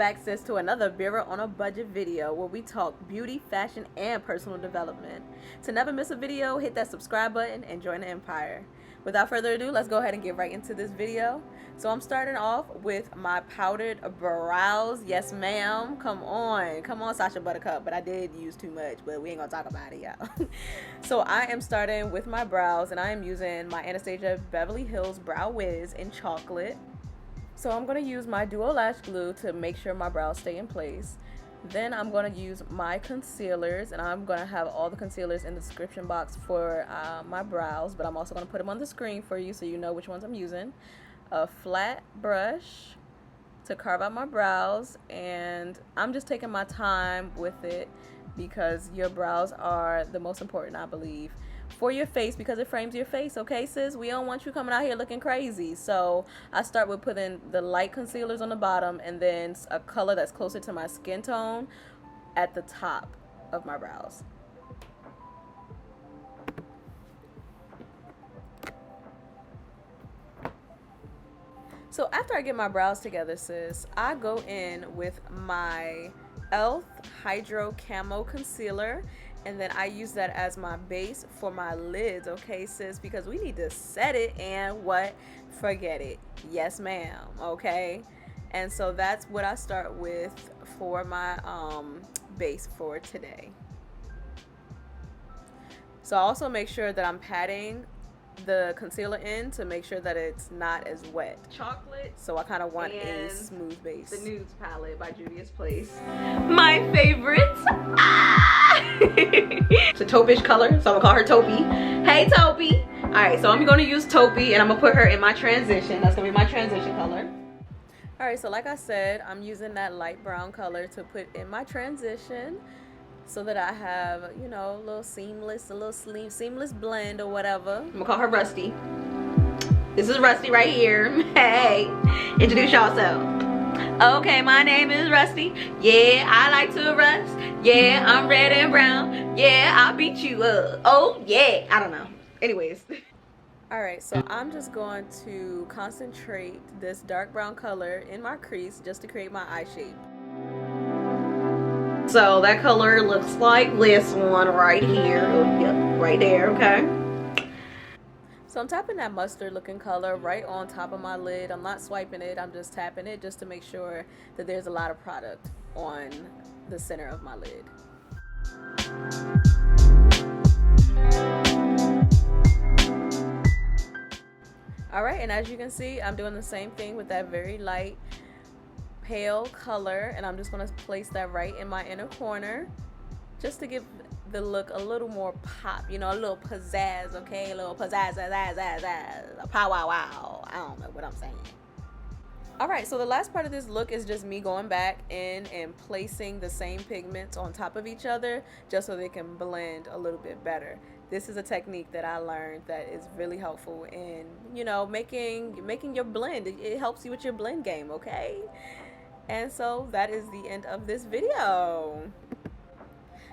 back, sis, to another BIRAH on a Budget video where we talk beauty, fashion, and personal development. To never miss a video, hit that subscribe button and join the empire. Without further ado, let's go ahead and get right into this video. So I'm starting off with my powdered brows. Yes, ma'am. Come on, Sasha Buttercup. But I did use too much, but we ain't gonna talk about it, y'all. So I am starting with my brows, and I am using my Anastasia Beverly Hills Brow Wiz in chocolate. So I'm going to use my Duo Lash Glue to make sure my brows stay in place. Then I'm going to use my concealers, and I'm going to have all the concealers in the description box for my brows, but I'm also going to put them on the screen for you so you know which ones I'm using. A flat brush to carve out my brows, and I'm just taking my time with it because your brows are the most important, I believe, for your face, because it frames your face. Okay, sis, we don't want you coming out here looking crazy. So I start with putting the light concealers on the bottom, and then a color that's closer to my skin tone at the top of my brows. So after I get my brows together, sis, I go in with my e.l.f. Hydro Camo Concealer, and then I use that as my base for my lids, okay, sis, because we need to set it and what? Forget it. Yes, ma'am, okay? And so that's what I start with for my base for today. So I also make sure that I'm patting the concealer in to make sure that it's not as wet. Chocolate. So I kind of want a smooth base. The Nudes palette by Juvia's Place. My favorite. It's a taupe-ish color, so I'm gonna call her Taupey. Hey, Taupey. All right, so I'm gonna use Taupey, and I'm gonna put her in my transition. That's gonna be my transition color. All right, so like I said, I'm using that light brown color to put in my transition, so that I have, you know, a little seamless blend or whatever. I'm gonna call her Rusty. This is Rusty right here. Hey, introduce yourself. Okay, my name is Rusty. Yeah, I like to rust. Yeah, I'm red and brown. Yeah, I'll beat you up. Oh, yeah. I don't know. Anyways. Alright, so I'm just going to concentrate this dark brown color in my crease just to create my eye shape. So that color looks like this one right here. Oh, yep, right there, okay? So I'm tapping that mustard looking color right on top of my lid. I'm not swiping it, I'm just tapping it just to make sure that there's a lot of product on the center of my lid. Alright, and as you can see, I'm doing the same thing with that very light pale color, and I'm just going to place that right in my inner corner just to give the look a little more pop, you know, a little pizzazz, okay? A little pizzazz, a pow wow wow. I don't know what I'm saying. Alright, so the last part of this look is just me going back in and placing the same pigments on top of each other just so they can blend a little bit better. This is a technique that I learned that is really helpful in, you know, making your blend. It helps you with your blend game, okay? And so that is the end of this video.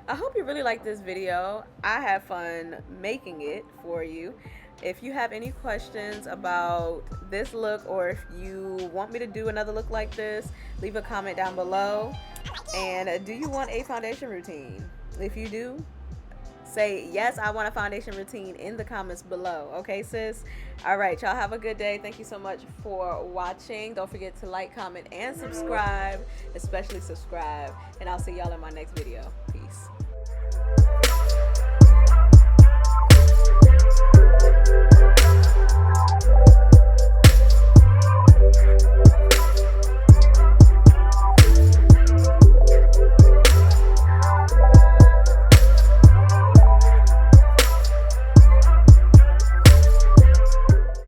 I hope you really liked this video. I had fun making it for you. If you have any questions about this look, or if you want me to do another look like this, leave a comment down below. And do you want a foundation routine? If you do, say yes, I want a foundation routine in the comments below. Okay, sis? All right, y'all have a good day. Thank you so much for watching. Don't forget to like, comment, and subscribe, especially subscribe. And I'll see y'all in my next video. Peace.